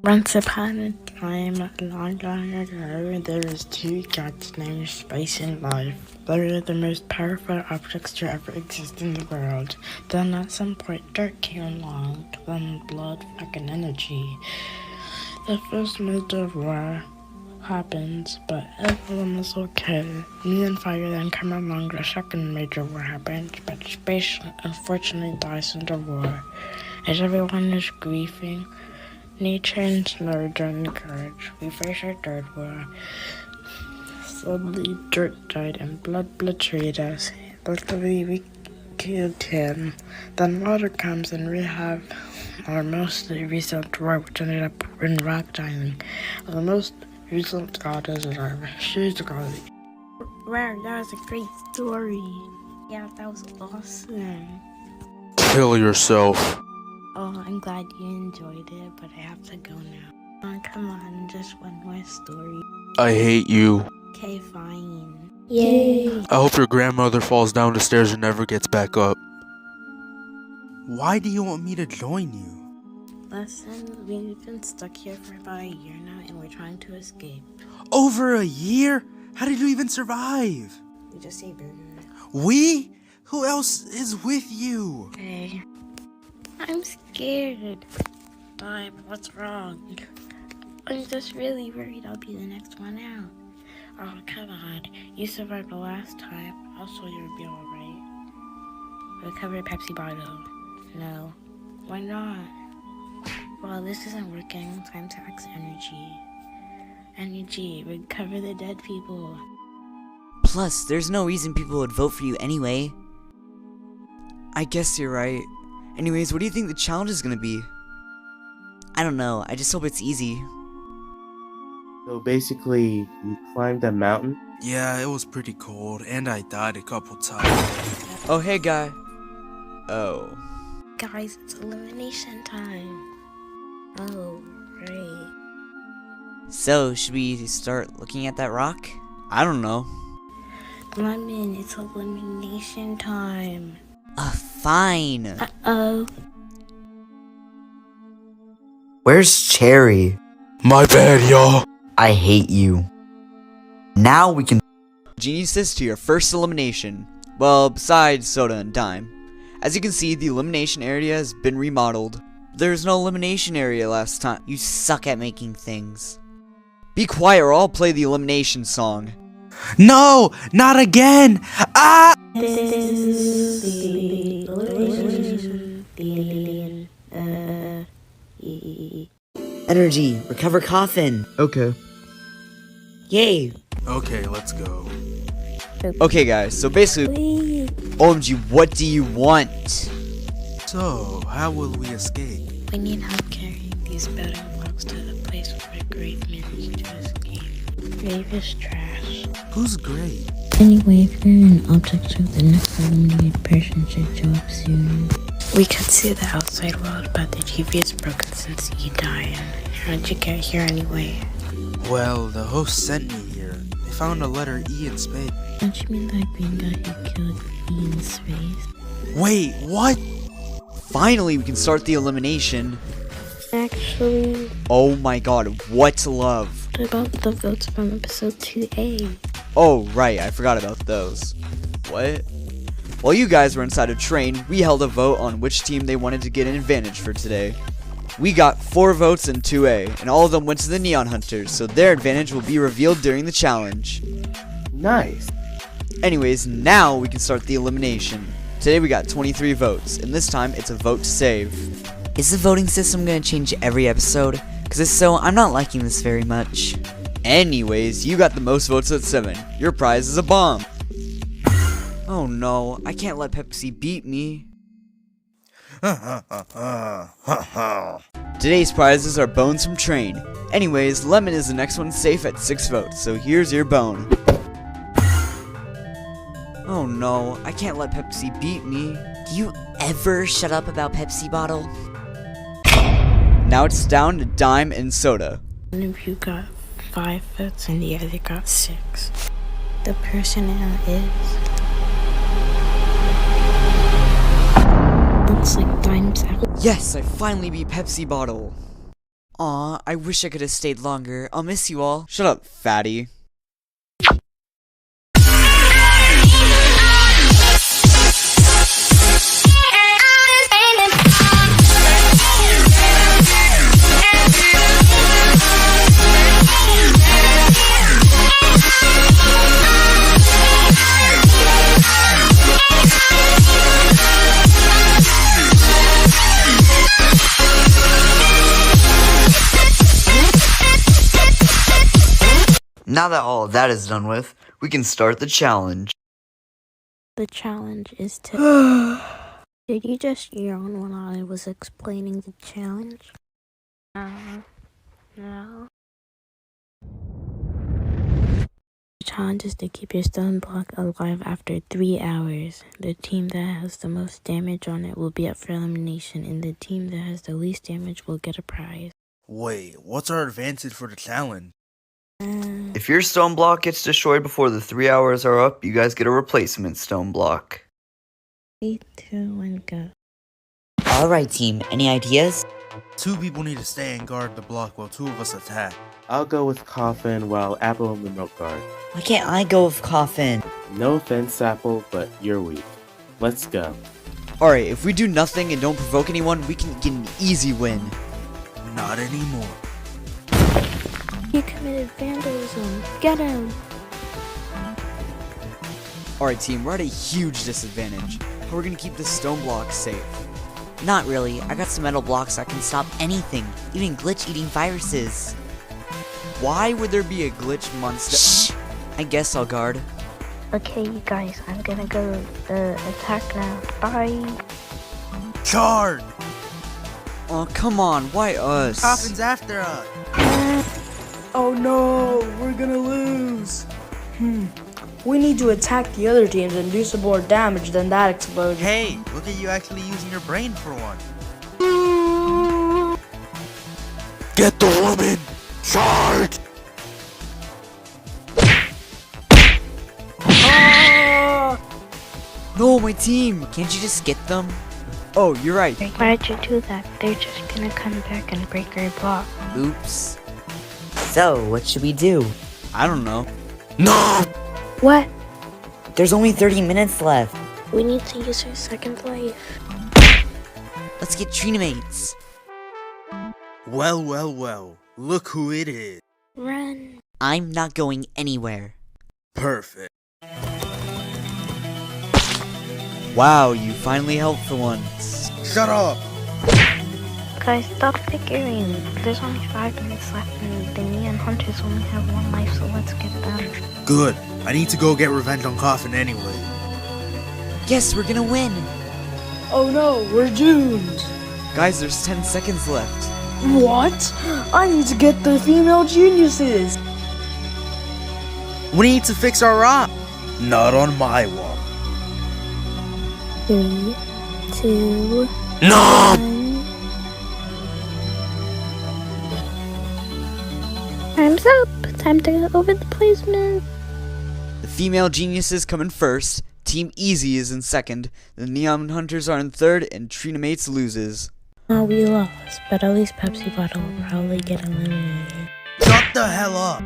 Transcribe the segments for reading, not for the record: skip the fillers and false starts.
Once upon a time, long, long ago, there was two cats named Space and Life. They were the most powerful objects to ever exist in the world. Then at some point, dirt came along, then blood, fucking energy. The first major war happened, but everyone was okay. Me and Fire then came along, the second major war happened, but Space unfortunately dies in the war. As everyone is grieving, nature and snow joined courage. We faced our third war. Suddenly, dirt died and blood betrayed us. Luckily, we killed him. Then water comes and we have our most recent war, which ended up in rock dining. The most recent goddess is our shoes god. Wow, that was a great story. Yeah, that was awesome. Kill yourself. Oh, I'm glad you enjoyed it, but I have to go now. Oh, come on, just one more story. I hate you. Okay, fine. Yay! I hope your grandmother falls down the stairs and never gets back up. Why do you want me to join you? Listen, we've been stuck here for about a year now, and we're trying to escape. Over a year? How did you even survive? We just ate burger. We? Who else is with you? Hey. I'm scared. Dime, what's wrong? I'm just really worried I'll be the next one out. Oh, come on. You survived the last time. Also, you'll be alright. Recover a Pepsi bottle. No. Why not? Well, this isn't working. Time to axe energy. Energy. Recover the dead people. Plus, there's no reason people would vote for you anyway. I guess you're right. Anyways, what do you think the challenge is gonna be? I don't know, I just hope it's easy. So basically, you climbed a mountain? Yeah, it was pretty cold, and I died a couple times. Oh, hey, guy. Oh. Guys, it's elimination time. Oh, right. So, should we start looking at that rock? I don't know. Lemon, it's elimination time. Fine. Uh-oh. Where's Cherry? My bad, y'all. I hate you. Now we can. Geniuses to your first elimination. Well, besides Soda and Dime. As you can see, the elimination area has been remodeled. There's no elimination area last time. You suck at making things. Be quiet or I'll play the elimination song. No, not again. Ah! Energy, recover coffin. Okay. Yay. Okay, let's go. Okay, guys, so basically, OMG, what do you want? So, how will we escape? We need help carrying these building blocks to the place where Grave managed to escape. Grave is trash. Who's great? Anyway, if you're an object of the next eliminated person should show up soon. We could see the outside world, but the TV is broken since you died. How'd you get here anyway? Well, the host sent me here. They found a letter E in space. Don't you mean that green guy who killed E in space? Wait, what? Finally, we can start the elimination. Actually, Oh my god, what love? what about the votes from episode 2A? Oh, right, I forgot about those. What? While you guys were inside a train, we held a vote on which team they wanted to get an advantage for today. We got 4 votes in 2A, and all of them went to the Neon Hunters, so their advantage will be revealed during the challenge. Nice. Anyways, now we can start the elimination. Today we got 23 votes, and this time it's a vote to save. Is the voting system gonna change every episode? Cause if so, I'm not liking this very much. Anyways, you got the most votes at 7. Your prize is a bomb. Oh no, I can't let Pepsi beat me. Today's prizes are bones from Train. Anyways, Lemon is the next one safe at 6 votes, so here's your bone. Oh no, I can't let Pepsi beat me. Do you ever shut up about Pepsi bottle? Now it's down to Dime and Soda. One of you got 5 votes and the other got 6. The person now is... Looks like Dime's out. Yes, I finally beat Pepsi bottle. Aw, I wish I could have stayed longer. I'll miss you all. Shut up, fatty. Now that all of that is done with, we can start the challenge. The challenge is to... Did you just yawn when I was explaining the challenge? No. The challenge is to keep your stone block alive after 3 hours. The team that has the most damage on it will be up for elimination, and the team that has the least damage will get a prize. Wait, what's our advantage for the challenge? If your stone block gets destroyed before the 3 hours are up, you guys get a replacement stone block. 3, 2, 1, go. Alright team, any ideas? 2 people need to stay and guard the block while 2 of us attack. I'll go with Coffin while Apple and the Milk guard. Why can't I go with Coffin? No offense, Apple, but you're weak. Let's go. Alright, if we do nothing and don't provoke anyone, we can get an easy win. Not anymore. He committed vandalism. Get him! Alright team, we're at a huge disadvantage. How are we gonna keep this stone block safe? Not really. I got some metal blocks that can stop anything, even glitch-eating viruses. Why would there be a glitch monster? Shh! I guess I'll guard. Okay, you guys, I'm gonna go attack now. Bye! Charge! Oh, come on, why us? Coffin's after us! Oh no, we're gonna lose. We need to attack the other teams and do some more damage than that explosion. Hey, look at you actually using your brain for one. Get the woman! Charge! No, my team! Can't you just get them? Oh, you're right. Why did you do that? They're just gonna come back and break our block. Oops. So, what should we do? I don't know. No! What? There's only 30 minutes left. We need to use our second life. Let's get Trinamates. Well, well, well. Look who it is. Run. I'm not going anywhere. Perfect. Wow, you finally helped for once. Shut up! Guys, stop figuring. There's only 5 minutes left and the neon hunters only have 1 life, so let's get them. Good. I need to go get revenge on Coffin anyway. Yes, we're gonna win. Oh no, we're doomed. Guys, there's 10 seconds left. What? I need to get the female geniuses. We need to fix our rock. Not on my wall. 3, 2, No! 1. Time's up. Time to go over the placement. The female geniuses come in first, Team Easy is in second, the Neon Hunters are in third, and Trinamates loses. Oh, we lost, but at least Pepsi Bottle will probably get eliminated. Shut the hell up!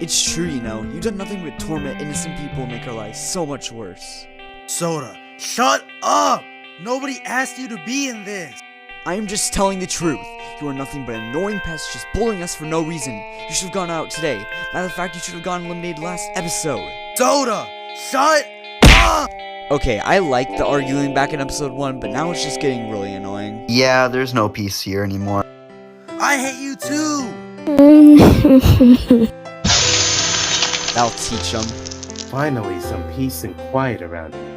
It's true, you know, you've done nothing but torment innocent people and make our lives so much worse. Soda, shut up! Nobody asked you to be in this! I am just telling the truth. You are nothing but an annoying pest just bullying us for no reason. You should have gone out today. Matter of fact, you should have gone eliminated last episode. Soda, shut up! Okay, I liked the arguing back in episode 1, but now it's just getting really annoying. Yeah, there's no peace here anymore. I hate you too! That'll teach them. Finally, some peace and quiet around here.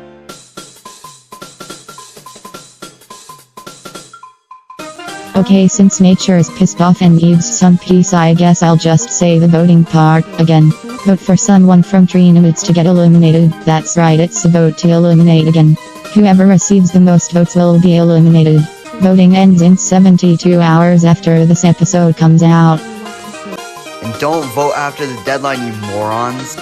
Okay, since nature is pissed off and needs some peace, I guess I'll just say the voting part again. Vote for someone from Trinamates to get eliminated. That's right, it's a vote to eliminate again. Whoever receives the most votes will be eliminated. Voting ends in 72 hours after this episode comes out. And don't vote after the deadline, you morons.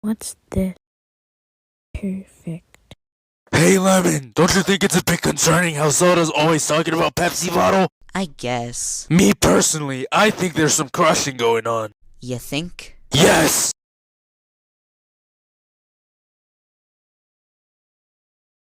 What's this? Perfect. Hey Lemon, don't you think it's a bit concerning how Soda's always talking about Pepsi bottle? I guess. Me personally, I think there's some crushing going on. You think? Yes!